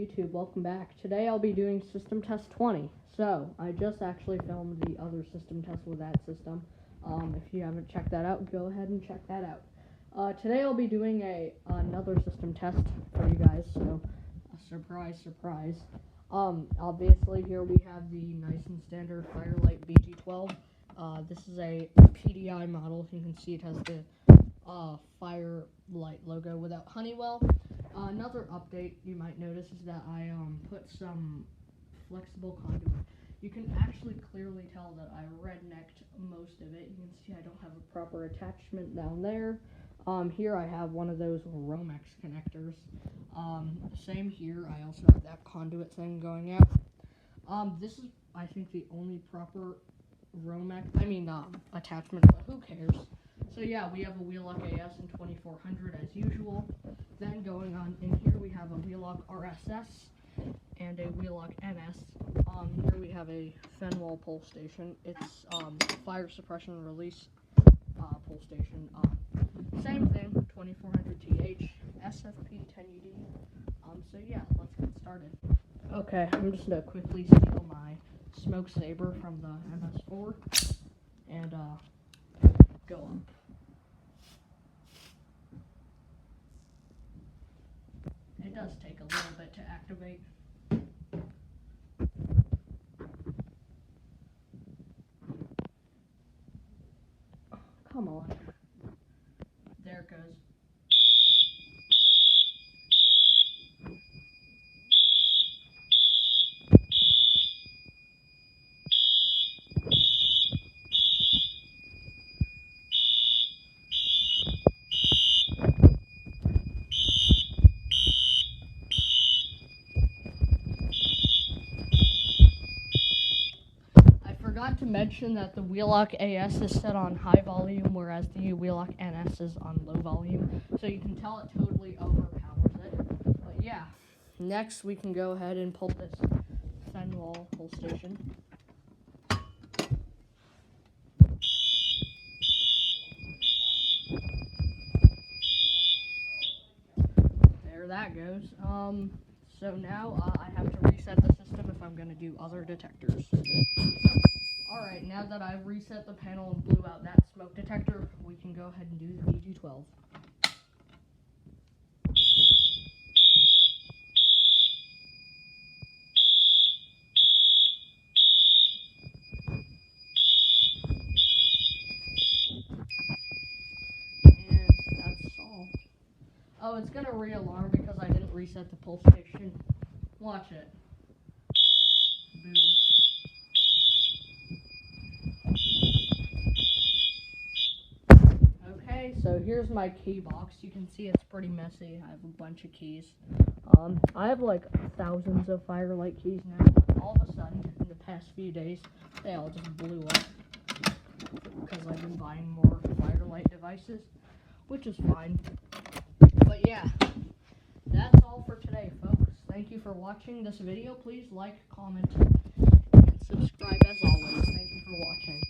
YouTube, welcome back. Today I'll be doing system test 20. So, I just actually filmed the other system test with that system. If you haven't checked that out, go ahead and check that out. Today I'll be doing another system test for you guys, so surprise, surprise. Obviously here we have the nice and standard Firelight BG12. This is a PDI model. You can see it has the Firelight logo without Honeywell. Another update you might notice is that I put some flexible conduit. You can actually clearly tell that I rednecked most of it. You can see I don't have a proper attachment down there. Here I have one of those Romex connectors. Same here, I also have that conduit thing going out. This is, I think, the only proper attachment, but who cares? So yeah, we have a Wheelock AS in 2400 as usual. Then going on in here we have a Wheelock RSS and a Wheelock NS. Here we have a Fenwall pull station. It's fire suppression release pull station. Same thing, 2400 TH, SFP 10UD. So yeah, let's get started. Okay, I'm just gonna quickly steal my smoke saber from the MS4 and go up. It does take a little bit to activate. Oh, come on. There it goes. I forgot to mention that the Wheelock AS is set on high volume, whereas the Wheelock NS is on low volume, so you can tell it totally overpowers it. But yeah, next we can go ahead and pull this Fenwall pull station. There that goes. So now I have to reset the system if I'm going to do other detectors. Alright, now that I've reset the panel and blew out that smoke detector, we can go ahead and do the BG12. And that's all. Oh, it's going to re-alarm because I didn't reset the pull station. Watch it. Boom. Okay, so here's my key box. You can see it's pretty messy. I have a bunch of keys. I have like thousands of Firelight keys now. All of a sudden, in the past few days, they all just blew up because I've been buying more Firelight devices, which is fine. But yeah, that's all for today, folks. Thank you for watching this video. Please like, comment, and subscribe as always. Thank you for watching.